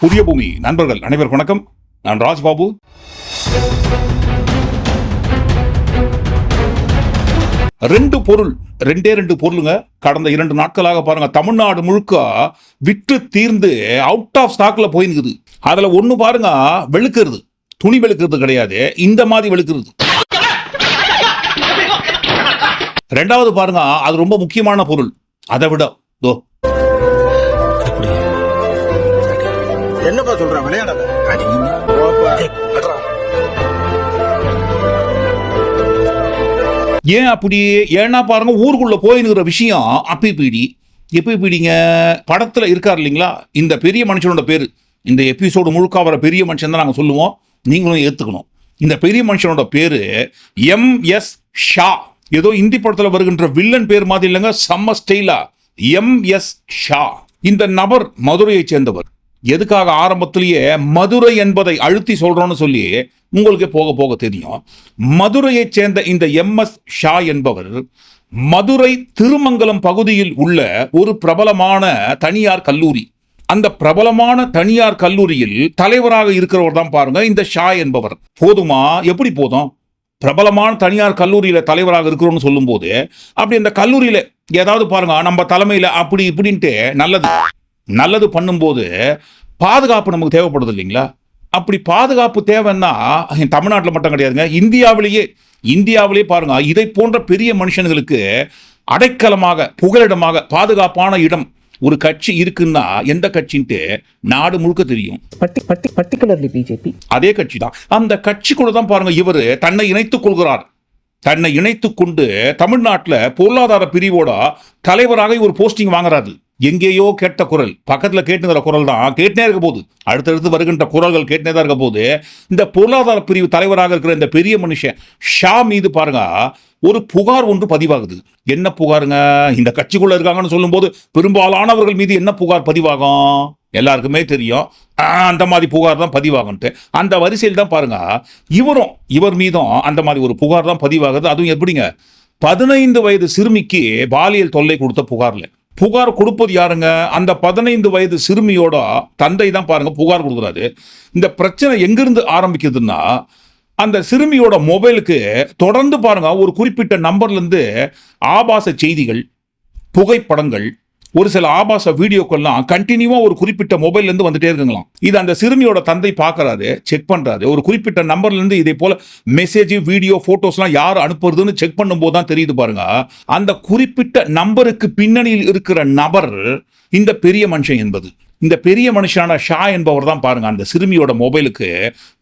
புதிய பூமி நண்பர்கள் அனைவருக்கும் வணக்கம். நான் ராஜ்பாபு. ரெண்டு பொருளுங்க கடந்த 2 நாட்களாக பாருங்க தமிழ்நாடு முழுக்க விற்று தீர்ந்து அவுட் ஆஃப் ஸ்டாக்ல போயிருக்குது. அதுல ஒண்ணு பாருங்க வெளுக்கிறது, துணி வெளுக்கிறது கிடையாது, இந்த மாதிரி வெளுக்கிறது. ரெண்டாவது பாருங்க அது ரொம்ப முக்கியமான பொருள். அதை விட என்னப்பா சொல்ற விளையாடாத. ஏன் அப்படி? ஏன்னா பாருங்க ஊருக்குள்ள போயினுக்கிற விஷயம் அப்பி பீடிங்க படத்துல இருக்காரு இல்லைங்களா, இந்த பெரிய மனுஷனோட பேரு. இந்த எபிசோடு முழுக்க வர பெரிய மனுஷன் தான் நாங்க சொல்லுவோம், நீங்களும் ஏத்துக்கணும். இந்த பெரிய மனுஷனோட பேரு MS ஷா. ஏதோ இந்தி படத்துல வருகின்ற வில்லன் பேர் மாதிரி இல்லைங்க, செம்ம ஸ்டைலா MS ஷா. இந்த நபர் மதுரையை சேர்ந்தவர். எதுக்காக ஆரம்பத்திலேயே மதுரை என்பதை அழுத்தி சொல்றோம்னு சொல்லி உங்களுக்கு போக போக தெரியும். மதுரையை சேர்ந்த இந்த MS ஷா என்பவர் மதுரை திருமங்கலம் பகுதியில் உள்ள ஒரு பிரபலமான தனியார் கல்லூரி, அந்த பிரபலமான தனியார் கல்லூரியில் தலைவராக இருக்கிறவர் தான் பாருங்க இந்த ஷா என்பவர். போதுமா? எப்படி போதும்? பிரபலமான தனியார் கல்லூரியில தலைவராக இருக்கிறோம்னு சொல்லும் போது அப்படி இந்த கல்லூரியில ஏதாவது பாருங்க நம்ம தலைமையில அப்படி இப்படின்ட்டு நல்லது பண்ணும்போது பாதுகாப்பு நமக்கு தேவைப்படுது இல்லைங்களா? அப்படி பாதுகாப்பு தேவைன்னா தமிழ்நாட்டில் மட்டும் கிடையாதுங்க, இந்தியாவிலேயே பாருங்க இதை போன்ற பெரிய மனுஷனுங்களுக்கு அடைக்கலமாக புகலிடமாக பாதுகாப்பான இடம் ஒரு கட்சி இருக்குன்னா எந்த கட்சின்ட்டு நாடு முழுக்க தெரியும். Particularly BJP. அதே கட்சி தான். அந்த கட்சிக்குள்ள தான் பாருங்க இவர் தன்னை இணைத்துக் கொள்கிறார். தன்னை இணைத்துக் கொண்டு தமிழ்நாட்டில் பொருளாதார பிரிவோட தலைவராக ஒரு போஸ்டிங் வாங்குறாரு. எங்கேயோ கேட்ட குரல் பக்கத்துல கேட்டுங்கிற குரல் தான் கேட்டே இருக்க போது, அடுத்தடுத்து வருகின்ற குரல்கள் கேட்டே தான் இருக்க போது. இந்த பொருளாதார பிரிவு தலைவராக இருக்கிற இந்த பெரிய மனுஷன் ஷா மீது பாருங்க ஒரு புகார் ஒன்று பதிவாகுது. என்ன புகாருங்க? இந்த கட்சிக்குள்ள இருக்காங்கன்னு சொல்லும் போது பெரும்பாலானவர்கள் மீது என்ன புகார் பதிவாகும் எல்லாருக்குமே தெரியும். அந்த மாதிரி புகார் தான் பதிவாகுன்ட்டு அந்த வரிசையில் தான் பாருங்க இவர் மீதும் அந்த மாதிரி ஒரு புகார் தான் பதிவாகுது. அதுவும் எப்படிங்க? 15 வயது சிறுமிக்கு பாலியல் தொல்லை கொடுத்த புகார் கொடுப்பது யாருங்க? அந்த 15 வயது சிறுமியோட தந்தை தான் பாருங்க புகார் கொடுக்குறாரு. இந்த பிரச்சனை எங்கிருந்து ஆரம்பிக்குதுன்னா, அந்த சிறுமியோட மொபைலுக்கு தொடர்ந்து பாருங்க ஒரு குறிப்பிட்ட நம்பர்ல இருந்து ஆபாச செய்திகள், புகைப்படங்கள், ஒரு சில ஆபாச வீடியோக்கள்லாம் கண்டினியூவா ஒரு குறிப்பிட்ட மொபைல்ல இருந்து வந்துட்டே இருக்குங்களாம். இது அந்த சிறுமியோட தந்தை பார்க்கறாரு, செக் பண்றாரு. ஒரு குறிப்பிட்ட நம்பர்ல இருந்து இதே போல மெசேஜ், வீடியோ, போட்டோஸ்லாம் யார் அனுப்புறதுன்னு செக் பண்ணும்போது தான் தெரியுது பாருங்க அந்த குறிப்பிட்ட நம்பருக்கு பின்னணியில் இருக்கிற நபர் இந்த பெரிய மனுஷன் என்பது. இந்த பெரிய மனுஷனான ஷா என்பவர் தான் பாருங்க அந்த சிறுமியோட மொபைலுக்கு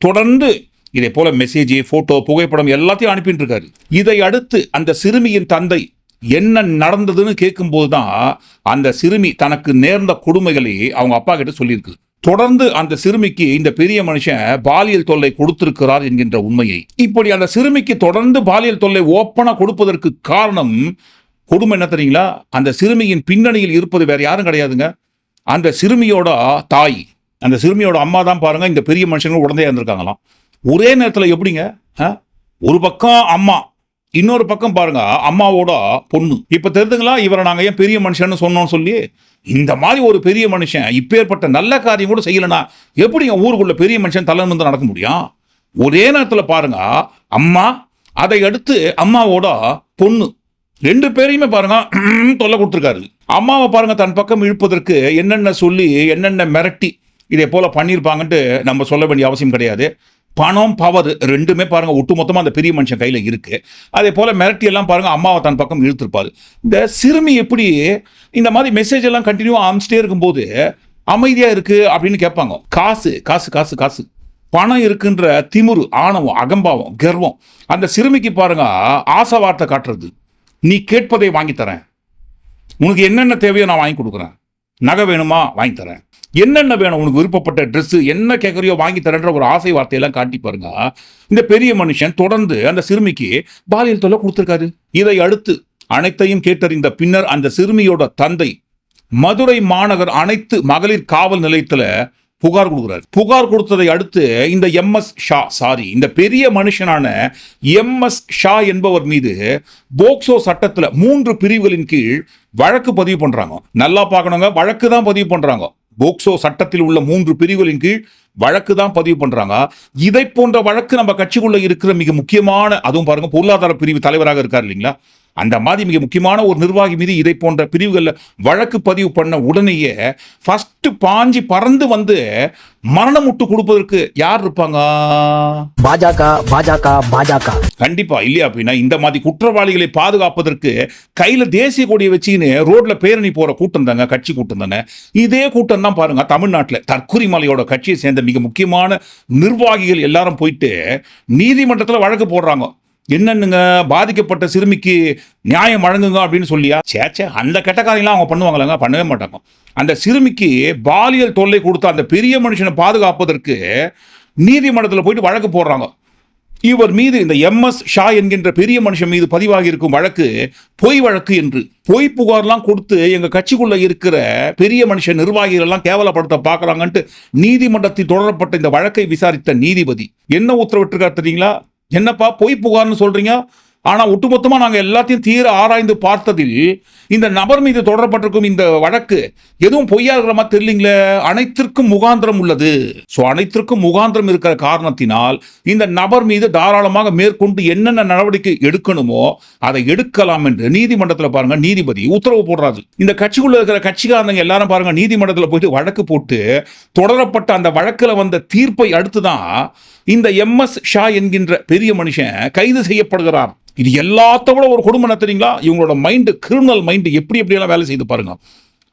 தொடர்ந்து இதே போல மெசேஜ், போட்டோ, புகைப்படம் எல்லாத்தையும் அனுப்பிட்டு இருக்காரு. இதை அடுத்து அந்த சிறுமியின் தந்தை என்ன நடந்ததுன்னு கேட்கும்போது தான் அந்த சிறுமி தனக்கு நேர்ந்த கொடுமைகளை அவங்க அப்பா கிட்ட சொல்லியிருக்கு. தொடர்ந்து அந்த சிறுமிக்கு இந்த பெரிய மனுஷன் பாலியல் தொல்லை கொடுத்திருக்கிறார் என்கின்ற உண்மையை. இப்படி அந்த சிறுமிக்கு தொடர்ந்து பாலியல் தொல்லை ஓப்பனா கொடுப்பதற்கு காரணம் கொடுமை என்ன தெரியுங்களா? அந்த சிறுமியின் பின்னணியில் இருப்பது வேற யாரும் கிடையாதுங்க, அந்த சிறுமியோட தாய், அந்த சிறுமியோட அம்மா தான் பாருங்க இந்த பெரிய மனுஷங்க உடனே இருந்திருக்காங்களாம். ஒரே நேரத்தில் எப்படிங்க? ஒரு பக்கம் அம்மா, இன்னொரு பக்கம் பாருங்க அம்மாவோட பொண்ணு. இப்ப தெரிஞ்சுங்களா இவரை நாங்க ஏன் பெரிய மனுஷன் சொன்னோம்னு சொல்லி. இந்த மாதிரி ஒரு பெரிய மனுஷன் இப்பேற்பட்ட நல்ல காரியம் கூட செய்யலனா எப்படிங்க ஊருக்குள்ள பெரிய மனுஷன் தலை நிமிர்ந்து நடக்க முடியும்? ஒரே நேரத்தில் பாருங்க அம்மா, அதை அடுத்து அம்மாவோட பொண்ணு, 2 பேரையுமே பாருங்க தொல்லை கொடுத்துருக்காரு. அம்மாவை பாருங்க தன் பக்கம் இழுப்பதற்கு என்னென்ன சொல்லி என்னென்ன மிரட்டி இதே போல பண்ணியிருப்பாங்கன்ட்டு நம்ம சொல்ல வேண்டிய அவசியம் கிடையாது. பணம், பவர் ரெண்டுமே பாருங்க ஒட்டுமொத்தமா அந்த பெரிய மனுஷன் கையில இருக்கு. அதே போல மிரட்டி எல்லாம் பாருங்க அம்மாவை தன் பக்கம் இழுத்திருப்பாரு. இந்த சிறுமி எப்படி இந்த மாதிரி மெசேஜ் எல்லாம் கண்டினியூவா அனுப்பிச்சிட்டே இருக்கும்போது அமைதியா இருக்கு அப்படின்னு கேட்பாங்க. காசு காசு காசு காசு, பணம் இருக்குன்ற திமிரு, ஆணவம், அகம்பாவம், கர்வம் அந்த சிறுமிக்கு பாருங்க ஆசை வார்த்தை காட்டுறது. நீ கேட்பதை வாங்கி தரேன், உனக்கு என்னென்ன தேவையோ நான் வாங்கி கொடுக்குறேன், நகை வேணுமா வாங்கி தரேன், என்னென்ன வேணும் உனக்கு விருப்பப்பட்ட ட்ரெஸ் என்ன கேட்கறியோ வாங்கி தரேன்ற ஒரு ஆசை வார்த்தையெல்லாம் காட்டி பாருங்க இந்த பெரிய மனுஷன் தொடர்ந்து அந்த சிறுமிக்கு பாலியல் தொல்லை கொடுத்திருக்காரு. இதை அடுத்து அனைத்தையும் கேட்டறிந்த பின்னர் அந்த சிறுமியோட தந்தை மதுரை மாநகர் அனைத்து மகளிர் காவல் நிலையத்துல புகார் கொடுக்கிறார். புகார் கொடுத்ததை அடுத்து இந்த இந்த பெரிய மனுஷனான MS ஷா என்பவர் மீது போக்சோ சட்டத்துல 3 பிரிவுகளின் கீழ் வழக்கு பதிவு பண்றாங்க. நல்லா பார்க்கணுங்க, வழக்கு தான் பதிவு பண்றாங்க. போக்சோ சட்டத்தில் உள்ள 3 பிரிவுகளின் கீழ் வழக்கு தான் பதிவு பண்றாங்க. இதை போன்ற வழக்கு நம்ம கட்சிக்குள்ள இருக்கிற மிக முக்கியமான, அதுவும் பாருங்க பொருளாதார பிரிவு தலைவராக இருக்கார் இல்லைங்களா, அந்த மாதிரி மிக முக்கியமான ஒரு நிர்வாகி மீது இதை போன்ற பிரிவுகளில் வழக்கு பதிவு பண்ண உடனேயே ஃபர்ஸ்ட் பாஞ்சி பறந்து வந்து மரணம் முட்டு கொடுப்பதற்கு யார் இருப்பாங்க? பாஜக. கண்டிப்பா இல்லையா? அப்படின்னா இந்த மாதிரி குற்றவாளிகளை பாதுகாப்பதற்கு கையில தேசிய கொடியை வச்சுக்கின்னு ரோட்ல பேரணி போற கூட்டம் தாங்க கட்சி கூட்டம் தானே. இதே கூட்டம் தான் பாருங்க தமிழ்நாட்டில் தற்குறிமலையோட கட்சியை சேர்ந்த மிக முக்கியமான நிர்வாகிகள் எல்லாரும் போயிட்டு நீதிமன்றத்தில் வழக்கு போடுறாங்க. என்னன்னுங்க, பாதிக்கப்பட்ட சிறுமிக்கு நியாயம் வழங்குங்க அப்படின்னு சொல்லியா? சேச்சே, அந்த கெட்டக்காரங்களாம் அவங்க பண்ணுவாங்களாங்க? பண்ணவே மாட்டாங்க. அந்த சிறுமிக்கு பாலியல் தொல்லை கொடுத்த அந்த பெரிய மனுஷனை பாதுகாப்பதற்கு நீதிமன்றத்தில் போயிட்டு வழக்கு போடுறாங்க. இவர் மீது, இந்த MS ஷா என்கின்ற பெரிய மனுஷன் மீது பதிவாகி இருக்கும் வழக்கு பொய் வழக்கு என்று, பொய் புகார்லாம் கொடுத்து எங்க கட்சிக்குள்ள இருக்கிற பெரிய மனுஷன் நிர்வாகிகள் எல்லாம் கேவலப்படுத்த பாக்குறாங்கன்ட்டு நீதிமன்றத்தில் தொடரப்பட்ட இந்த வழக்கை விசாரித்த நீதிபதி என்ன உத்தரவிட்டிருக்கார் தெரியுங்களா? என்னப்பா பொய் புகார்னு சொல்றீங்க, ஆனா ஒட்டுமொத்தமா நாங்க எல்லாத்தையும் தீர ஆராய்ந்து பார்த்ததில் இந்த நபர் மீது தொடரப்பட்டிருக்கும் இந்த வழக்கு எதுவும் பொய்யா இருக்கிற மாதிரி தெரியலீங்களே, அனைத்திற்கும் முகாந்திரம் உள்ளது. சோ அனைத்திற்கும் முகாந்திரம் இருக்கிற காரணத்தினால் இந்த நபர் மீது தாராளமாக மேற்கொண்டு என்னென்ன நடவடிக்கை எடுக்கணுமோ அதை எடுக்கலாம் என்று நீதிமன்றத்தில் பாருங்க நீதிபதி உத்தரவு போடுறாரு. இந்த கட்சிக்குள்ள இருக்கிற கட்சிக்காரங்க எல்லாரும் பாருங்க நீதிமன்றத்தில் போயிட்டு வழக்கு போட்டு தொடரப்பட்ட அந்த வழக்கில் வந்த தீர்ப்பை அடுத்துதான் இந்த MS ஷா என்கின்ற பெரிய மனுஷன் கைது செய்யப்படுகிறார். இது எல்லாத்தோட ஒரு கொடுமை தெரியுங்களா? இவங்களோட மைண்டு, கிரிமினல் மைண்டு எப்படி எப்படியெல்லாம் வேலை செய்து பாருங்க.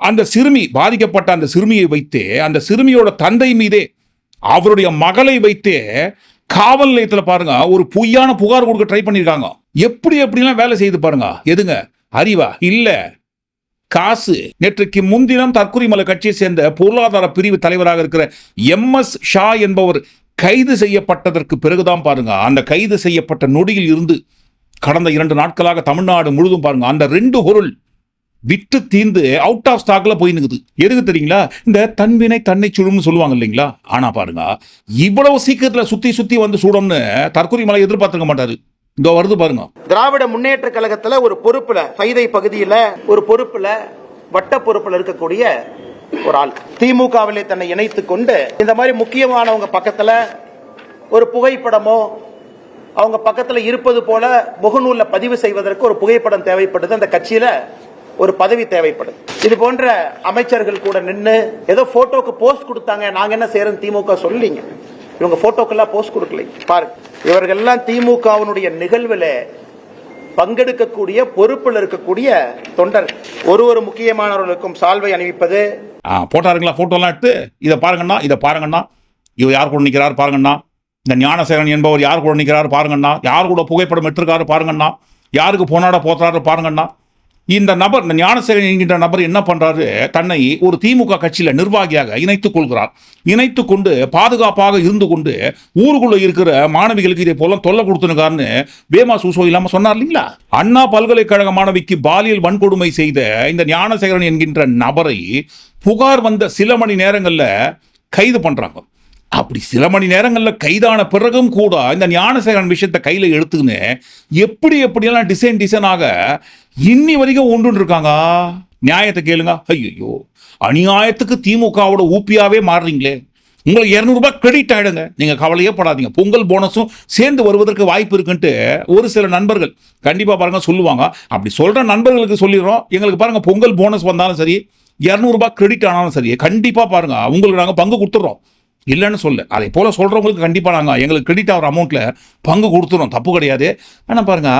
அந்த சிறுமி, பாதிக்கப்பட்ட அந்த சிறுமியை வைத்தே, அந்த சிறுமியோட தந்தை மீதே, அவருடைய மகளை வைத்தே காவல் நிலையத்தில் பாருங்க ஒரு பொய்யான புகார் கொடுக்க ட்ரை பண்ணியிருக்காங்க. எப்படி எப்படிலாம் வேலை செய்து பாருங்க. எதுங்க அறிவா? இல்ல காசு. நேற்றுக்கு முன்தினம் தற்குறிமலை கட்சியை சேர்ந்த பொருளாதார பிரிவு தலைவராக இருக்கிற MS ஷா என்பவர் கைது செய்யப்பட்டதற்கு பிறகுதான் பாருங்க, அந்த கைது செய்யப்பட்ட நொடியில் இருந்து கடந்த 2 நாட்களாக தமிழ்நாடு முழுதும் பாருங்க அந்த 2 பொருள் விட்டு தீர்ந்து அவுட் ஆஃப் ஸ்டாக்ல போய் நிக்குது. எதுக்கு தெரியுங்களா? இந்த தன்வினை தன்னை சுடும்னு சொல்லுவாங்க இல்லைங்களா? ஆனா பாருங்க இவ்வளவு சீக்கிரத்துல சுத்தி சுத்தி வந்து சுடும்னு தற்குறிமலை எதிர்பார்த்திருக்க மாட்டாரு. இதோ வருது பாருங்க. திராவிட முன்னேற்ற கழகத்துல ஒரு பொறுப்புல, சைதை பகுதியில ஒரு பொறுப்புல, வட்ட பொறுப்புல இருக்கக்கூடிய ஒரு ஆள் திமுகவிலே தன்னை இணைத்துக் கொண்டு இந்த மாதிரி முக்கியமானவங்க பக்கத்துல ஒரு புகைப்படமோ அவங்க பக்கத்துல இருப்பது போல முகநூல்ல பதிவு செய்வதற்கு ஒரு புகைப்படம் தேவைப்படுது. அந்த கட்சியில ஒரு பதவி தேவைப்படுது. இது போன்ற அமைச்சர்கள் கூட நின்று ஏதோ போட்டோக்கு போஸ்ட் கொடுத்தாங்க, நாங்க என்ன செய்யறோம் திமுக சொல்லிங்க. இவங்க போட்டோக்கெல்லாம் போஸ்ட் கொடுக்கல. பாருங்க, இவர்கள் எல்லாம் திமுகவினுடைய நிகழ்வுல பங்கெடுக்கக்கூடிய பொறுப்பில் இருக்கக்கூடிய தொண்டர். ஒரு முக்கியமானவர்களுக்கும் சால்வை அணிவிப்பது. போட்டாருங்களா போட்டோலாம் எடுத்து? இதை பாருங்கண்ணா, இதை பாருங்கண்ணா, இவர் யார் கூட நிற்கிறார் பாருங்கண்ணா, இந்த ஞானசேகரன் என்பவர் யார் கூட நிற்கிறார் பாருங்கண்ணா, யார் கூட புகைப்படம் எடுத்திருக்காரு பாருங்கண்ணா, யாருக்கு போனாட போத்தாரு பாருங்கண்ணா. இந்த நபர், இந்த ஞானசேகரன் என்கின்ற நபர் என்ன பண்றாரு? தன்னை ஒரு திமுக கட்சியில நிர்வாகியாக இணைத்துக் கொள்கிறார். இணைத்துக் கொண்டு பாதுகாப்பாக இருந்து கொண்டு ஊருக்குள்ள இருக்கிற மாணவிகளுக்கு இதே போல தொல்லை கொடுத்துருக்காருன்னு வேமா சூசோ இல்லாம சொன்னார் இல்லைங்களா? அண்ணா பல்கலைக்கழக மாணவிக்கு பாலியல் வன்கொடுமை செய்த இந்த ஞானசேகரன் என்கின்ற நபரை புகார் வந்த சில மணி நேரங்கள்ல கைது பண்றாங்க. அப்படி சில மணி நேரங்களில் கைதான பிறகும் கூட இந்த ஞானசேகரன் விஷயத்தை கையில் எடுத்துக்கின்னு எப்படியெல்லாம் டிசைனாக இன்னி வரைக்கும் ஒன்று இருக்காங்க. நியாயத்தை கேளுங்க. ஐயோ, அநியாயத்துக்கு திமுகவோட ஊப்பியாவே மாறுறீங்களே. உங்களுக்கு 200 ரூபாய் கிரெடிட் ஆயிடுங்க, நீங்க கவலையே படாதீங்க. பொங்கல் போனஸும் சேர்ந்து வருவதற்கு வாய்ப்பு இருக்குன்ட்டு ஒரு சில நண்பர்கள் கண்டிப்பா பாருங்க சொல்லுவாங்க. அப்படி சொல்ற நண்பர்களுக்கு சொல்லிடுறோம், எங்களுக்கு பாருங்க பொங்கல் போனஸ் வந்தாலும் சரி, 200 ரூபாய் கிரெடிட் ஆனாலும் சரி, கண்டிப்பா பாருங்க உங்களுக்கு நாங்கள் பங்கு கொடுத்துட்றோம். இல்லைன்னு சொல்ல, அதை போல சொல்றவங்களுக்கு கண்டிப்பா நாங்கள் எங்களுக்கு கிரெடிட் ஆகிற அமௌண்ட்ல பங்கு கொடுத்துறோம், தப்பு கிடையாது. ஆனால் பாருங்க,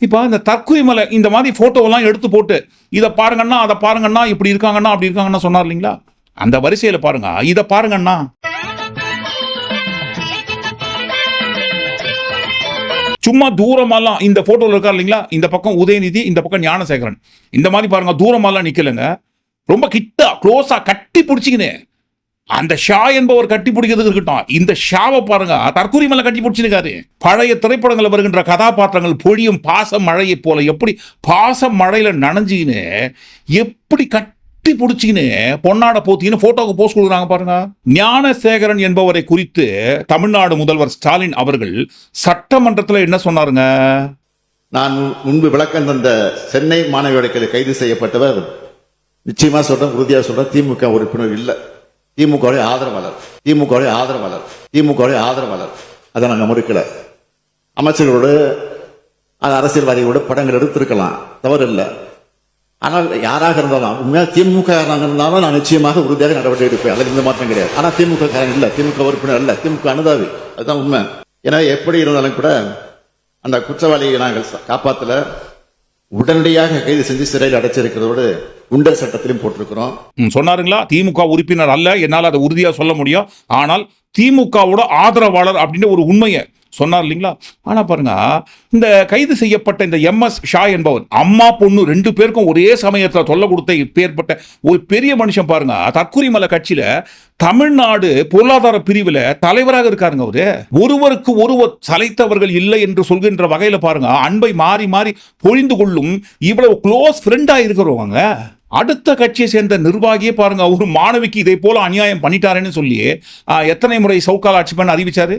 இப்போ இந்த தற்குறிமலை இந்த மாதிரி போட்டோவெல்லாம் எடுத்து போட்டு இதை பாருங்கன்னா அதை பாருங்கன்னா இப்படி இருக்காங்கன்னா அப்படி இருக்காங்கன்னா சொன்னார் இல்லைங்களா? அந்த வரிசையில் பாருங்க, இதை பாருங்கன்னா சும்மா தூரமாலாம் இந்த போட்டோல இருக்கா இல்லைங்களா? இந்த பக்கம் உதயநிதி, இந்த பக்கம் ஞானசேகரன், இந்த மாதிரி பாருங்க தூரமாலாம் நிக்கலங்க, ரொம்ப கிட்ட க்ளோஸா கட்டி பிடிச்சிக்கினே அந்த ஷா என்பவர் கட்டி பிடிக்கிறது இருக்கட்டும், இந்த ஷாவை பாருங்க தற்குறிமலை கட்டி பிடிச்சிருக்காரு. பழைய திரைப்படங்களில் வருகின்ற கதாபாத்திரங்கள் பொழியும் பாச மழையை போல எப்படி பாச மழையில நனைஞ்சின்னு எப்படி கட்டி பிடிச்சிக்கின்னு பொன்னாட போத்தின்னு போட்டோக்கு போஸ்ட் கொடுக்குறாங்க பாருங்க. ஞானசேகரன் என்பவரை குறித்து தமிழ்நாடு முதல்வர் ஸ்டாலின் அவர்கள் சட்டமன்றத்தில் என்ன சொன்னாருங்க? நான் முன்பு விளக்கம் தந்த சென்னை மாணவி வழக்கில் கைது செய்யப்பட்டவர், நிச்சயமா சொல்றேன், உறுதியாக சொல்றேன், திமுக உறுப்பினர் இல்லை. திமுகவுடைய ஆதரவாளர் அதை நாங்கள் மறுக்கல. அமைச்சர்களோடு அரசியல்வாதிகளோடு படங்கள் எடுத்திருக்கலாம், தவறு இல்லை. ஆனால் யாராக இருந்தாலும் உண்மையாக திமுக இருந்தாலும் நான் நிச்சயமாக உறுதியாக நடவடிக்கை எடுப்பேன், அதில் எந்த மாற்றம் கிடையாது. ஆனால் திமுக காரன் இல்லை, திமுக உறுப்பினர் அல்ல, திமுக அனுதாவி, அதுதான் உண்மை. ஏன்னா எப்படி இருந்தாலும் கூட அந்த குற்றவாளியை நாங்கள் காப்பாற்றல, உடனடியாக கைது செஞ்சு சிறையில் அடைச்சிருக்கிறதோடு குண்டர் சட்டத்திலும் போட்டிருக்கிறோம். சொன்னாருங்களா, திமுக உறுப்பினர் அல்ல, என்னால் அதை உறுதியாக சொல்ல முடியும், ஆனால் திமுகவோட ஆதரவாளர் அப்படின்னு ஒரு உண்மையை சொன்னார் இல்லைங்களா. ஆனா பாருங்க, இந்த கைது செய்யப்பட்ட இந்த MS ஷா என்பவர் அம்மா பொண்ணு 2 பேருக்கும் ஒரே சமயத்தில் தொல்லை கொடுத்த இப்பேற்பட்ட ஒரு பெரிய மனுஷன் பாருங்க, தற்கொலைமலை கட்சியில தமிழ்நாடு பொருளாதார பிரிவில் தலைவராக இருக்காருங்க. அவரு ஒருவருக்கு ஒருவர் சளைத்தவர்கள் இல்லை என்று சொல்கின்ற வகையில பாருங்க, அன்பை மாறி மாறி பொழிந்து கொள்ளும் இவ்வளவு க்ளோஸ் ஃப்ரெண்டா இருக்கிறவங்க. அடுத்த கட்சியை சேர்ந்த நிர்வாகியே பாருங்க, ஒரு மாணவிக்கு இதை போல அநியாயம் பண்ணிட்டாருன்னு சொல்லி எத்தனை முறை சவுக்கால் ஆட்சி பண்ண அறிவிச்சாரு.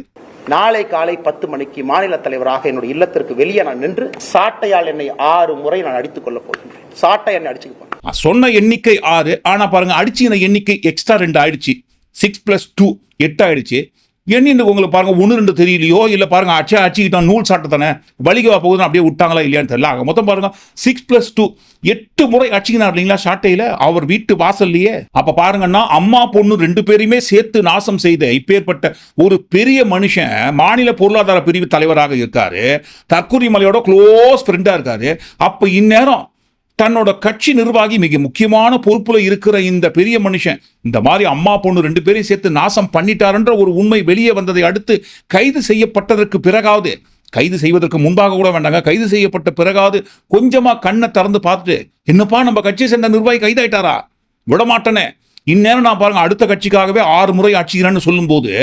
நாளை காலை 10 மணிக்கு மாநில தலைவராக என்னுடைய இல்லத்திற்கு வெளியே நான் நின்று சாட்டையால் என்னை 6 முறை நான் அடித்துக் கொள்ள போகின்றேன். சாட்டை என்னை அடிச்சுக்க சொன்ன எண்ணிக்கை 6, ஆனா பாருங்க அடிச்சின எண்ணிக்கை எக்ஸ்ட்ரா 2 ஆயிடுச்சு. 6 + 2 8 ஆயிடுச்சு. எண்ணின்னு உங்களுக்கு பாருங்க 1 2 தெரியலையோ, இல்ல பாருங்க அடிச்சுக்கிட்டான் நூல் சாட்டை தானே வலிகவா போகுதுன்னு அப்படியே விட்டாங்களா இல்லையான்னு தெரியல. மொத்தம் பாருங்க 6 + 2 8 முறை அடிச்சுக்கினார் இல்லைங்களா சாட்டையில அவர் வீட்டு வாசல்லையே. அப்ப பாருங்கன்னா அம்மா பொண்ணு 2 பேரையுமே சேர்த்து நாசம் செய்த இப்பேற்பட்ட ஒரு பெரிய மனுஷன் மாநில பொருளாதார பிரிவு தலைவராக இருக்காரு, தற்கொலைமலையோட க்ளோஸ் ஃப்ரெண்டா இருக்காரு. அப்ப இந்நேரம் தன்னோட கட்சி நிர்வாகி மிக முக்கியமான பொறுப்புல இருக்கிற இந்த பெரிய மனுஷன் இந்த மாதிரி அம்மா பொண்ணு 2 பேரையும் சேர்த்து நாசம் பண்ணிட்டாருன்ற ஒரு உண்மை வெளியே வந்ததை அடுத்து கைது செய்யப்பட்டதற்கு பிறகாவது, கைது செய்வதற்கு முன்பாக கூட வேண்டாங்க, கைது செய்யப்பட்ட பிறகாவது கொஞ்சமா கண்ணை திறந்து பார்த்துட்டு, என்னப்பா நம்ம கட்சியை சேர்ந்த நிர்வாகி கைதாயிட்டாரா, விடமாட்டனே, இந்நேரம் நான் பாருங்க அடுத்த கட்சிக்காகவே 6 முறை ஆட்சிக்கிறேன்னு சொல்லும் போது,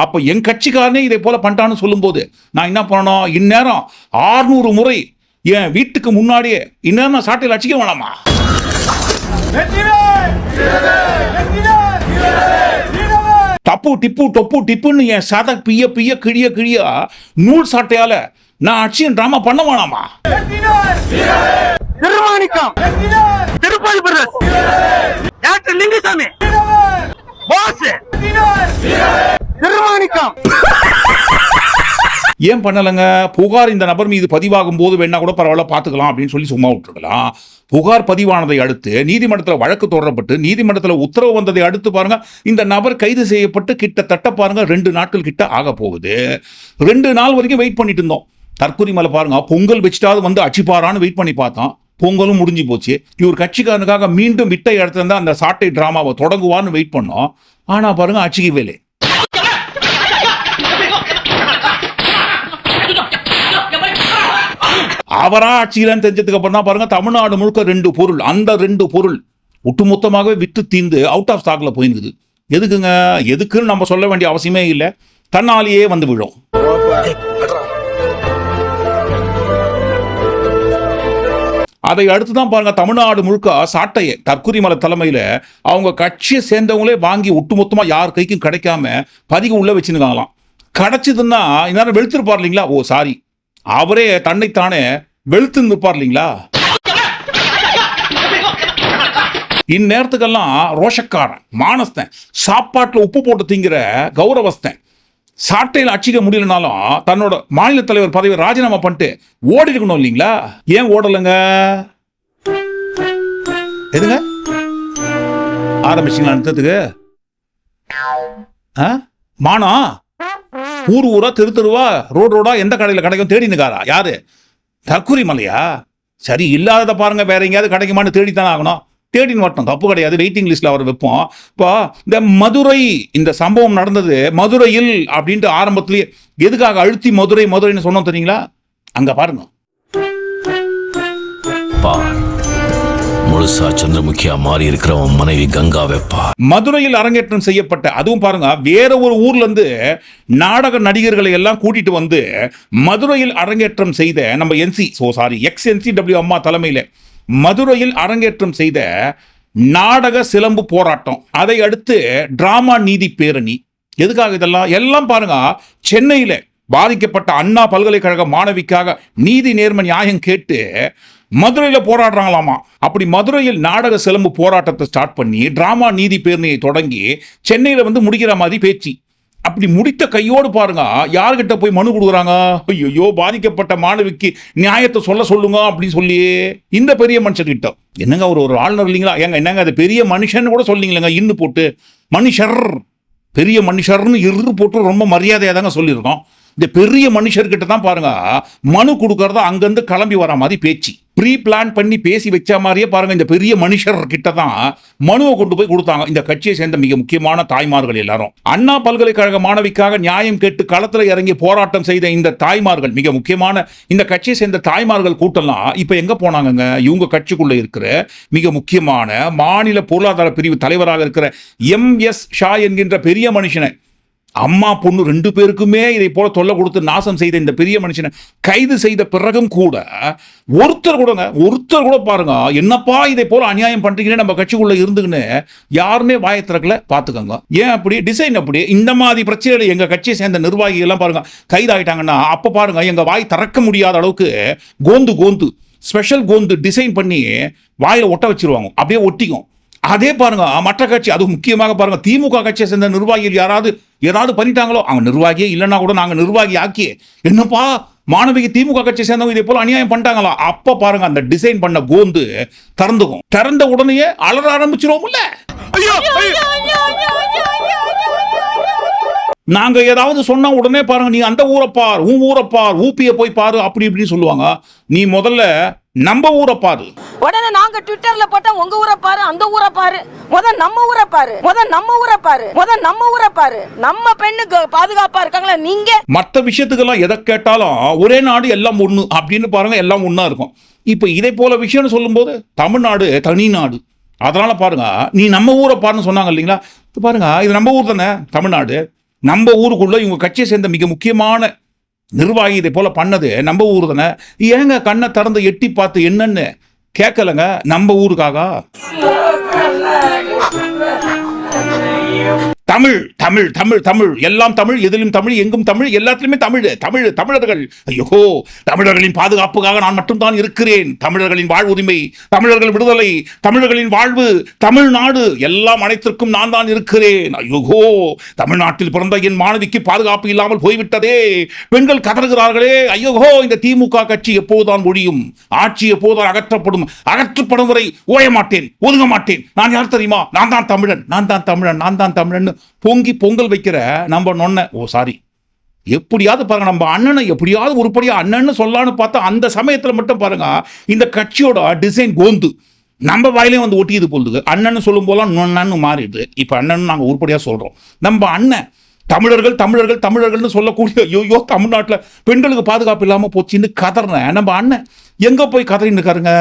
அப்ப என் கட்சிக்காரனே இதை போல பண்ணிட்டான்னு சொல்லும் போது நான் என்ன பண்ணணும், இந்நேரம் 600 முறை என் வீட்டுக்கு முன்னாடியே இன்னும் சாட்டையில் அடிச்சிக்க வேணாமா. டப்பு டிப்பு டொப்பு டிப்புன்னு என் சத பிய பிய கிழிய கிழிய நூல் சாட்டையால நான் அடிச்சு டிராமா பண்ண வேணாமா. Thirupathi brothers doctor Lingusamy boss Thirumanikkam ஏன் பண்ணலங்க? புகார் இந்த நபர் மீது பதிவாகும் போது வேணா கூட பரவாயில்ல பார்த்துக்கலாம் அப்படின்னு சொல்லி சும்மா விட்டுருக்கலாம். புகார் பதிவானதை அடுத்து நீதிமன்றத்தில் வழக்கு தொடரப்பட்டு நீதிமன்றத்தில் உத்தரவு வந்ததை அடுத்து பாருங்க இந்த நபர் கைது செய்யப்பட்டு கிட்டத்தட்ட பாருங்க 2 நாட்கள் கிட்ட ஆக போகுது. 2 நாள் வரைக்கும் வெயிட் பண்ணிட்டு இருந்தோம். தற்கொலைமலை பாருங்க பொங்கல் வச்சுட்டாவது வந்து அடிச்சுப்பாரான்னு வெயிட் பண்ணி பார்த்தோம். பொங்கலும் முடிஞ்சு போச்சு. இவர் கட்சிக்காரனுக்காக மீண்டும் விட்ட இடத்துல இருந்தா அந்த சாட்டை டிராமாவை தொடங்குவான்னு வெயிட் பண்ணோம். ஆனா பாருங்க அச்சிக்கு வேலை. அவரா ஆட்சியிலன்னு தெரிஞ்சதுக்கு அப்புறம் தான் பாருங்க தமிழ்நாடு முழுக்க 2 பொருள், அந்த 2 பொருள் ஒட்டுமொத்தமாகவே விட்டு தீர்ந்து அவுட் ஆஃப் ஸ்டாக்ல போயிருக்குது. எதுக்குங்க? எதுக்குன்னு நம்ம சொல்ல வேண்டிய அவசியமே இல்லை, தன்னாலேயே வந்து விழும். அதை அடுத்துதான் பாருங்க தமிழ்நாடு முழுக்க சாட்டையை தற்கொலைமலை தலைமையில அவங்க கட்சியை சேர்ந்தவங்களே வாங்கி ஒட்டுமொத்தமா யார் கைக்கும் கிடைக்காம பதிவு உள்ள வச்சுருக்காங்களாம். கிடைச்சதுன்னா இந்நேரம் வெளுத்திருப்பார் இல்லைங்களா. ஓ சாரி, அவரே தன்னைத்தானே வெளுத்து நிற்பார் இல்லைங்களா. இந்நேரத்துக்கெல்லாம் ரோஷக்காரன் மானஸ்தன் சாப்பாட்டில் உப்பு போட்டு திங்கிற கௌரவஸ்தன் சாட்டையில் அச்சிக்க முடியலனாலும் தன்னோட மாநில தலைவர் பதவியை ராஜினாமா பண்ணிட்டு ஓடி இருக்கணும் இல்லைங்களா. ஏன் ஓடலைங்க? எதுங்க ஆரம்பிச்சிங்களா நிறுத்தத்துக்கு? மானம் ஊர் ஊரா தெரு தெருவா ரோடு ரோடா எந்த கடையில் கிடைக்கும் தேடினுக்காரா? யாரு? தற்கொலைமலையா? சரி, இல்லாததை பாருங்க வேற எங்கேயாவது கிடைக்குமான்னு தேடித்தானே ஆகணும். தேடின்னு வரட்டும், தப்பு கிடையாது, வெயிட்டிங் லிஸ்ட்ல அவர் வைப்போம். இப்போ இந்த மதுரை இந்த சம்பவம் நடந்தது மதுரையில் அப்படின்ட்டு ஆரம்பத்திலேயே எதுக்காக அழுத்தி மதுரை மதுரைன்னு சொன்னோம் தெரியுங்களா? அங்க பாருங்க, முழுசா சந்திரமுகியா மாறி இருக்கிறவன் மனைவி கங்கா வெப்பா. மதுரையில் அரங்கேற்றம் செய்யப்பட்ட, அதுவும் பாருங்க வேற ஒரு ஊர்ல இருந்து நாடக நடிகர்களை எல்லாம் கூட்டிட்டு வந்து மதுரையில் அரங்கேற்றம் செய்த நம்ம XNCW அம்மா தலைமையில மதுரையில் அரங்கேற்றம் செய்த நாடக சிலம்பு போராட்டம், அதை அடுத்து டிராமா நீதி பேரணி. எதுக்காக இதெல்லாம்? எல்லாம் பாருங்க சென்னையில பாதிக்கப்பட்ட அண்ணா பல்கலைக்கழக மாணவிக்காக நீதி நேர்ம நியாயம் கேட்டு மதுரையில போராடுறாங்களாமா. அப்படி மதுரையில் நாடக சிலம்பு போராட்டத்தை ஸ்டார்ட் பண்ணி டிராமா நீதி பேரணியை தொடங்கி சென்னையில வந்து முடிக்கிற மாதிரி பேச்சு. அப்படி முடித்த கையோடு பாருங்க யார்கிட்ட போய் மனு கொடுக்குறாங்க, ஐயோ பாதிக்கப்பட்ட மாணவிக்கு நியாயத்தை சொல்லுங்க அப்படின்னு சொல்லி இந்த பெரிய மனுஷர்கிட்ட. என்னங்க ஒரு ஆளுநர் இல்லைங்களா, என்னங்க அது பெரிய மனுஷன் கூட சொல்லிங்களேங்க, இன்னு போட்டு மனுஷர் பெரிய மனுஷர்னு போட்டு ரொம்ப மரியாதையாக தாங்க சொல்லியிருக்கோம். இந்த பெரிய மனுஷர்கிட்ட தான் பாருங்க மனு கொடுக்கறத அங்கிருந்து கிளம்பி வர மாதிரி பேச்சு. ப்ரீ பிளான் பண்ணி பேசி வச்ச மாதிரியே பாருங்க இந்த பெரிய மனுஷர் கிட்ட தான் மனுவை கொண்டு போய் கொடுத்தாங்க இந்த கட்சியை சேர்ந்த மிக முக்கியமான தாய்மார்கள் எல்லாரும். அண்ணா பல்கலைக்கழக மாணவிக்காக நியாயம் கேட்டு களத்துல இறங்கி போராட்டம் செய்த இந்த தாய்மார்கள், மிக முக்கியமான இந்த கட்சியை சேர்ந்த தாய்மார்கள் கூட்டம்லாம் இப்ப எங்க போனாங்க? இவங்க கட்சிக்குள்ள இருக்கிற மிக முக்கியமான மாநில பொருளாதார பிரிவு தலைவராக இருக்கிற எம்.எஸ். ஷா என்கின்ற பெரிய மனுஷனை, அம்மா பொண்ணு 2 பேருக்குமே இதை போல தொல்லை கொடுத்து நாசம் செய்த இந்த பெரிய மனுஷனை கைது செய்த பிறகும் கூட ஒருத்தர் கூட பாருங்க என்னப்பா இதை போல அநியாயம் பண்றீங்கன்னு நம்ம கட்சிக்குள்ள இருந்துக்குன்னு யாருமே வாயத்திறக்கல. பாத்துக்கோங்க ஏன் அப்படி டிசைன் அப்படி. இந்த மாதிரி பிரச்சனைகளை எங்க கட்சியை சேர்ந்த நிர்வாகிகள் எல்லாம் பாருங்க கைதாயிட்டாங்கன்னா அப்ப பாருங்க எங்க வாய் திறக்க முடியாத அளவுக்கு கோந்து ஸ்பெஷல் கோந்து டிசைன் பண்ணி வாயில ஒட்ட வச்சிருவாங்க, அப்படியே ஒட்டிக்கும். அதே பாருங்க மற்ற கட்சி, அது முக்கியமாக பாருங்க திமுக கட்சியை சேர்ந்த நிர்வாகிகள் ஏதாவது பண்ணிட்டாங்களோ, அவங்க நிர்வாகியே இல்லைன்னா கூட நாங்க நிர்வாகி ஆக்கி என்னப்பா மாணவிக்கு திமுக கட்சியை சேர்ந்தவங்க இதே போல அநியாயம் பண்ணிட்டாங்களா, அப்ப பாருங்க அந்த டிசைன் பண்ண கோந்து திறந்துக்கும். திறந்த உடனே அலற ஆரம்பிச்சிருவோம்ல. நாங்க ஏதாவது சொன்னா உடனே பாருங்க நீ அந்த ஊரை பார், ஊப்பிய போய் பாரு அப்படி இப்படின்னு சொல்லுவாங்க. நீ முதல்ல நம்ம ஊரை பாரு. உடனே நாங்க ட்விட்டர்ல போட்டா உங்க ஊரை பாரு, அந்த ஊரை பாரு, நம்ம ஊரை பாரு, நம்ம பெண்ணுக்கு பாதுகாப்பா இருக்காங்களா நீங்க. மற்ற விஷயத்துக்கெல்லாம் எதை கேட்டாலும் ஒரே நாடு எல்லாம் ஒண்ணு அப்படின்னு பாருங்க, எல்லாம் ஒண்ணா இருக்கும். இப்ப இதே போல விஷயம்னு சொல்லும் போது தமிழ்நாடு தனி நாடு, அதனால பாருங்க நீ நம்ம ஊரை பாருன்னு சொன்னாங்க இல்லைங்களா. பாருங்க இது நம்ம ஊர் தானே தமிழ்நாடு. நம்ம ஊருக்குள்ள இவங்க கட்சியை சேர்ந்த மிக முக்கியமான நிர்வாகி இதை போல பண்ணது நம்ம ஊர் தானே. ஏங்க கண்ணை திறந்து எட்டி பார்த்து என்னன்னு கேட்கலங்க நம்ம ஊருக்காக. தமிழ் தமிழ் தமிழ் தமிழ் எல்லாம் தமிழ், எதிலும் தமிழ், எங்கும் தமிழ், எல்லாத்திலுமே தமிழர்கள். ஐயோ தமிழர்களின் பாதுகாப்புக்காக நான் மட்டும்தான் இருக்கிறேன். தமிழர்களின் வாழ்வுரிமை, தமிழர்கள் விடுதலை, தமிழர்களின் வாழ்வு, தமிழ்நாடு எல்லாம் அனைத்திற்கும் நான் தான் இருக்கிறேன். ஐயோ தமிழ்நாட்டில் பிறந்த என் மாணவிக்கு பாதுகாப்பு இல்லாமல் போய்விட்டதே, பெண்கள் கதறுகிறார்களே. ஐயோ இந்த திமுக கட்சி எப்போதுதான் ஒழியும், ஆட்சி எப்போதுதான் அகற்றப்படும் வரை ஓய மாட்டேன், ஒதுங்க மாட்டேன். நான் யார் தெரியுமா? நான் தான் தமிழன் பொங்கி பொங்கல் வைக்கிற நம்ம நொன்ன. எப்படியாவது பாருங்க நம்ம அண்ணனை எப்படியாவது உருப்படியா அண்ணன்னு சொல்லலான்னு பார்த்தா அந்த சமயத்துல மட்டும் பாருங்க இந்த கட்சியோட டிசைன் கோந்து நம்ம வாயிலையும் வந்து ஒட்டியது போகுது. அண்ணன்னு சொல்லும் போலாம் நொன்னு மாறிடுது. இப்ப அண்ணன் நாங்க உருப்படியா சொல்றோம். நம்ம அண்ணன் தமிழர்கள்னு சொல்லக்கூடிய ஐயோ தமிழ்நாட்டில் பெண்களுக்கு பாதுகாப்பு இல்லாம போச்சுன்னு கதறன நம்ம அண்ணன் எங்க போய் கதறின்னு இருக்காருங்க.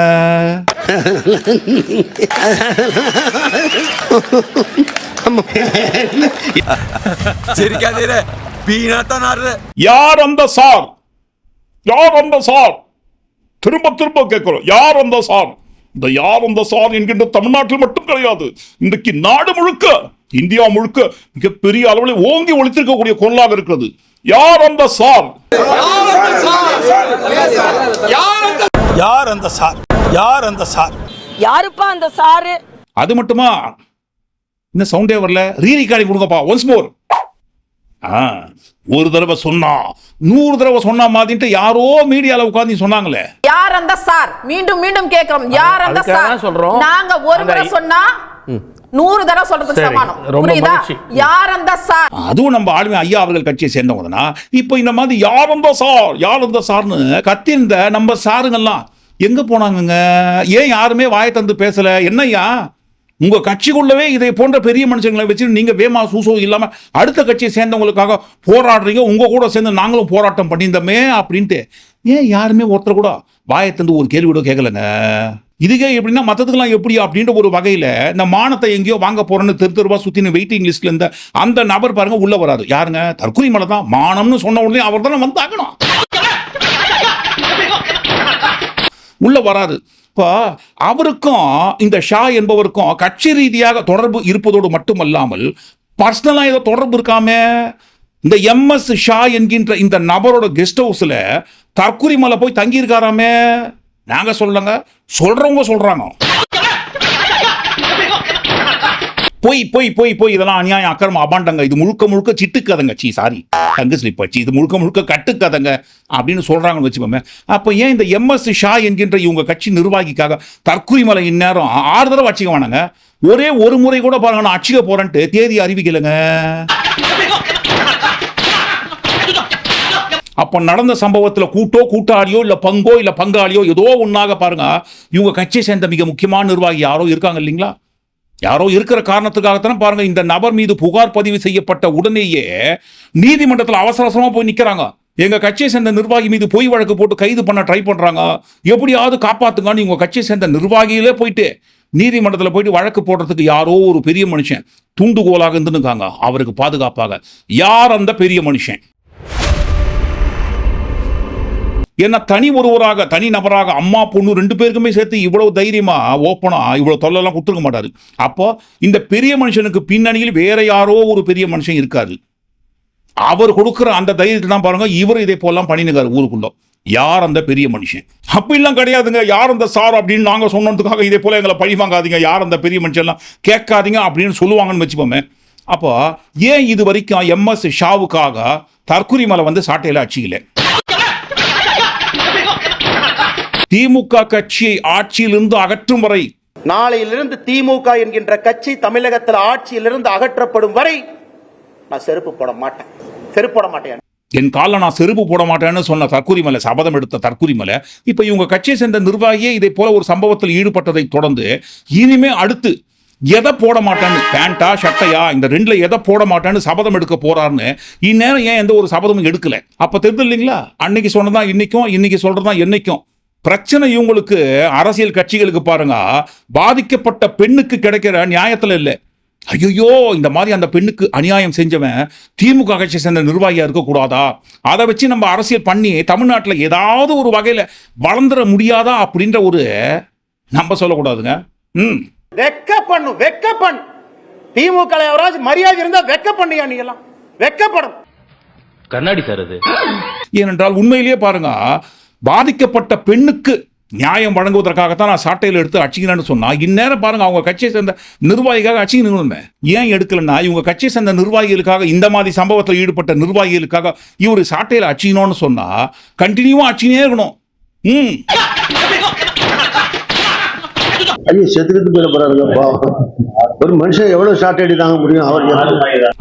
யார் அந்த சார்? திரும்ப கேட்கிறோம், யார் அந்த சார்? இந்த யார் அந்த சார் என்கின்ற தமிழ்நாட்டில் மட்டும் கிடையாது, இன்றைக்கு நாடு முழுக்க, இந்தியா முழுக்க மிகப்பெரிய அளவில் ஓங்கி ஒழித்திருக்கக்கூடிய குரலாக இருக்கிறது. யார் அந்த சார்? யாருப்பா அந்த சாரு? அது மட்டுமா, இந்த சவுண்டே வரல, ரீரிகார்டிங் கொடுங்கப்பா ஒன்ஸ் மோர். ஒரு தடவை சொன்னா 100 தடவை சொன்னா மாதிரிட்டு யாரோ மீடியால உட்கார்ந்து சொன்னாங்களே. யார் அந்த சார்? மீண்டும் கேக்குறோம், யார் அந்த சார்? நாங்க ஒரு முறை சொன்னா 100 தடவை சொல்றதுக்கு சமானம். புரியுதா? யார் அந்த சார்? அதுவும் நம்ம ஆளுமை ஐயா அவர்கள் கட்சியை சேர்ந்தவங்கனா இப்போ இந்த மாதிரி யார் அந்த சார்னு கத்திருந்த நம்ம சாருங்கெல்லாம் எங்க போனாங்க? ஏன் யாருமே வாயை தந்து பேசல? என்னையா உங்க கட்சிக்குள்ளவே இதை போன்ற பெரிய மனுஷங்களை வச்சு நீங்க வேமா சூசோ இல்லாம அடுத்த கட்சியை சேர்ந்தவங்களுக்காக போராடுறீங்க. உங்க கூட சேர்ந்து நாங்களும் போராட்டம் பண்ணியிருந்தோமே அப்படின்ட்டு ஏன் யாருமே ஒருத்தர் கூட வாயை தந்து ஒரு கேள்வி கூட கேட்கலங்க? இதுக்கே எப்படின்னா மற்றதுக்கெல்லாம் எப்படி அப்படின்ற ஒரு வகையில இந்த மானத்தை எங்கேயோ வாங்க போறேன்னு தெருவா சுத்தின வெயிட்டிங் லிஸ்ட்ல இருந்த அந்த நபர் பாருங்க உள்ள வராது. யாருங்க? தற்கொலை மேல தான். மானம்னு சொன்ன உடனே அவர் தானே வந்தாகணும், உள்ள வராது. இப்போ அவருக்கும் இந்த ஷா என்பவருக்கும் கட்சி ரீதியாக தொடர்பு இருப்பதோடு மட்டுமல்லாமல் பர்சனலா ஏதோ தொடர்பு இருக்காமே. இந்த எம்.எஸ். ஷா என்கின்ற இந்த நபரோட கெஸ்ட் ஹவுஸ்ல தற்கொலை மேல போய் தங்கி இருக்காராமே. நாங்க சொல்லங்க, சொல்றவங்க சொல்றாங்க. போய் போய் போய் போய் இதெல்லாம் அநியாயம், அக்கிரமம், அபாண்டங்க, இது முழுக்க முழுக்க சிட்டுக்கதைங்க, சாரி தங்கு ஸ்லிப் ஆச்சு, இது முழுக்க முழுக்க கட்டுக்கதைங்க அப்படின்னு சொல்றாங்கன்னு வச்சுக்கோமே. அப்ப ஏன் இந்த MS ஷா என்கின்ற இவங்க கட்சி நிர்வாகிக்காக தற்குறிமலை இந்நேரம் 6 தடவை அடிச்சுக்க வேணாங்க, ஒரே ஒரு முறை கூட பாருங்க நான் அடிச்சுக்க போறேன்ட்டு தேதி அறிவிக்கலைங்க. அப்ப நடந்த சம்பவத்துல கூட்டாளியோ இல்ல பங்கோ இல்ல பங்காளியோ ஏதோ ஒன்னாக பாருங்க இவங்க கட்சியை சேர்ந்த மிக முக்கியமான நிர்வாகி யாரோ இருக்காங்க இல்லைங்களா? யாரோ இருக்கிற காரணத்துக்காகத்தானே பாருங்க இந்த நபர் மீது புகார் பதிவு செய்யப்பட்ட உடனேயே நீதிமன்றத்தில் அவசர அவசரமா போய் நிக்கிறாங்க. எங்க கட்சியை சேர்ந்த நிர்வாகி மீது பொய் வழக்கு போட்டு கைது பண்ண ட்ரை பண்றாங்க, எப்படியாவது காப்பாத்துங்கன்னு உங்க கட்சியை சேர்ந்த நிர்வாகிகளே போயிட்டு நீதிமன்றத்தில் போயிட்டு வழக்கு போடுறதுக்கு யாரோ ஒரு பெரிய மனுஷன் தூண்டுகோலாக இருந்துருக்காங்க அவருக்கு பாதுகாப்பாக. யார் அந்த பெரிய மனுஷன்? ஏன்னா தனி ஒருவராக, தனி நபராக அம்மா பொண்ணு 2 பேருக்குமே சேர்த்து இவ்வளவு தைரியமா ஓப்பனா இவ்வளவு தொல்லெல்லாம் கொடுத்துருக்க மாட்டாரு. அப்போ இந்த பெரிய மனுஷனுக்கு பின்னணியில் வேற யாரோ ஒரு பெரிய மனுஷன் இருக்காரு. அவர் கொடுக்கிற அந்த தைரியத்தை தான் பாருங்க இவர் இதே போலாம் பண்ணினுக்காரு ஊருக்குள்ள. யார் அந்த பெரிய மனுஷன்? அப்படிலாம் கிடையாதுங்க. யார் அந்த சார் அப்படின்னு நாங்க சொன்னதுக்காக இதே போல எங்களை பழி வாங்காதீங்க, யார் அந்த பெரிய மனுஷன் எல்லாம் கேட்காதீங்க அப்படின்னு சொல்லுவாங்கன்னு வச்சுப்போமே. அப்போ ஏன் இது வரைக்கும் MS ஷாவுக்காக தற்குறிமலை வந்து சாட்டையில அடிச்சிக்கல? திமுக கட்சியை ஆட்சியிலிருந்து அகற்றும் வரை, நாளையிலிருந்து திமுக என்கின்ற கட்சி தமிழகத்தில் ஆட்சியிலிருந்து அகற்றப்படும் வரை நான் செருப்பு போட மாட்டேன், செருப்பு போட மாட்டேன். என் காலில் நான் செருப்பு போட மாட்டேன்னு சொன்ன தற்குறிமலை, சபதம் எடுத்த தற்குறிமலை, இப்ப இவங்க கட்சியை சேர்ந்த நிர்வாகியே இதே போல ஒரு சம்பவத்தில் ஈடுபட்டதை தொடர்ந்து இனிமே அடுத்து எதை போட மாட்டேன்னு, பேண்டா ஷர்ட்டையா இந்த 2ல எதை போட மாட்டேன்னு சபதம் எடுக்க போறாருன்னு இந்நேரம் ஏன் எந்த ஒரு சபதமும் எடுக்கல? அப்ப தெரியுது இல்லைங்களா? அன்னைக்கு சொன்னதான் இன்னைக்கும், இன்னைக்கு சொல்றதான் என்னைக்கும். பிரச்சனை இவங்களுக்கு அரசியல் கட்சிகளுக்கு பாருங்க பாதிக்கப்பட்ட பெண்ணுக்கு கிடைக்கிற நியாயத்துல இல்லை. ஐயோ இந்த மாதிரி அந்த பெண்ணுக்கு அநியாயம் செஞ்சவன் திமுக கட்சி சேர்ந்த நிர்வாகியா இருக்கக்கூடாதா? அதை வச்சு நம்ம அரசியல் பண்ணி தமிழ்நாட்டில் ஏதாவது ஒரு வகையில வளர்ந்துட முடியாதா அப்படின்ற ஒரு நம்ம சொல்லக்கூடாதுங்க. வெக்க பண்ணு திமுக யாராவது மரியாதை இருந்தா வெக்க பண்ணியா? நீ எல்லாம் வெக்கப்படும் கண்ணாடி சார் அது. ஏனென்றால் உண்மையிலேயே பாருங்க பாதிக்கப்பட்ட பெண்ணுக்கு நியாயம் வழங்குவதற்காகத்தான் நான் சாட்டையில் எடுத்து அடிச்சிக்கிறேன்னு சொன்னா இந்நேரம் பாருங்க அவங்க கட்சியை சேர்ந்த நிர்வாகிக்காக அடிச்சுக்கணுமே. ஏன் எடுக்கலன்னா இவங்க கட்சியை சேர்ந்த நிர்வாகிகளுக்காக, இந்த மாதிரி சம்பவத்தில் ஈடுபட்ட நிர்வாகிகளுக்காக இவர் சாட்டையில் அடிச்சிக்கணும்னு சொன்னா கண்டினியூவா அடிச்சுனே இருக்கணும். ஒரு மனுஷன் எவ்வளவு ஷார்ட் அடி தாங்க முடியும்?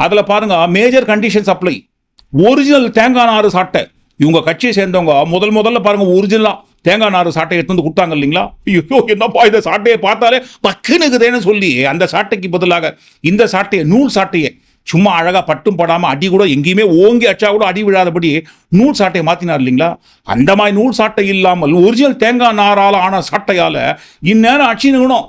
அதுல பாருங்க மேஜர் கண்டிஷன் சப்ளை ஒரிஜினல் தேங்காய் நாறு சாட்டை. இவங்க கட்சியை சேர்ந்தவங்க முதல்ல பாருங்க ஒரிஜினலா தேங்காய் நாறு சாட்டை எடுத்து வந்து கொடுத்தாங்க இல்லைங்களா? ஐயோ என்னப்பா இந்த சாட்டையை பார்த்தாலே பக்குனுக்குதேன்னு சொல்லி அந்த சாட்டைக்கு பதிலாக இந்த சாட்டையை, நூல் சாட்டையை சும்மா அழகா பட்டும் படாம அடி கூட எங்கேயுமே ஓங்கி அடிச்சா கூட அடி விழாதபடி நூல் சாட்டையை மாத்தினார் இல்லைங்களா? அந்த மாதிரி நூல் சாட்டை இல்லாமல் ஒரிஜினல் தேங்காய் நாரால ஆன சாட்டையால இந்நேரம் அடிச்சுக்கணும்.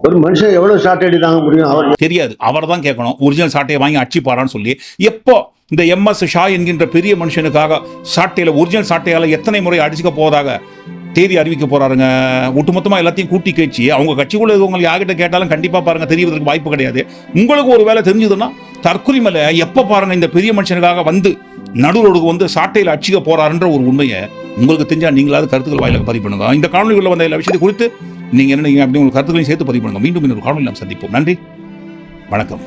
ஒரு மனுஷன் எவ்வளவு ஷார்ட் அடி தாங்க முடியும்? தெரியாது, அவர் தான் கேட்கணும் ஒரிஜினல் சாட்டையை வாங்கி அடிச்சுப்பாரான்னு சொல்லி. எப்போ இந்த MS ஷா என்கின்ற பெரிய மனுஷனுக்காக சாட்டையில ஒரிஜினல் சாட்டையால எத்தனை முறை அடிச்சுக்க போவதாக தேதி அறிவிக்க போறாருங்க. ஒட்டுமொத்தமா எல்லாத்தையும் கூட்டி கேச்சு அவங்க கட்சிக்குள்ள இருக்கவங்க யார்கிட்ட கேட்டாலும் கண்டிப்பா பாருங்க தெரியவதற்கு வாய்ப்பு கிடையாது. உங்களுக்கு ஒரு வேலை தெரிஞ்சதுன்னா தற்குறிமலை எப்ப பாருங்க இந்த பெரிய மனுஷனுக்காக வந்து நடுரோடுக்கு வந்து சாட்டையில் அடிச்சுக்க போறாருன்ற ஒரு உண்மையை உங்களுக்கு தெரிஞ்சா நீங்களாவது கருத்துக்கள் வாயிலாக பதிவு பண்ணுங்க. இந்த காணொலிகளில் வந்த எல்லா விஷயத்தை குறித்து நீங்க என்ன அப்படி உங்களுக்கு கருத்துக்களையும் சேர்த்து பதிவு பண்ணுங்க. மீண்டும் இன்னொரு காணொலியில் நாம் சந்திப்போம். நன்றி, வணக்கம்.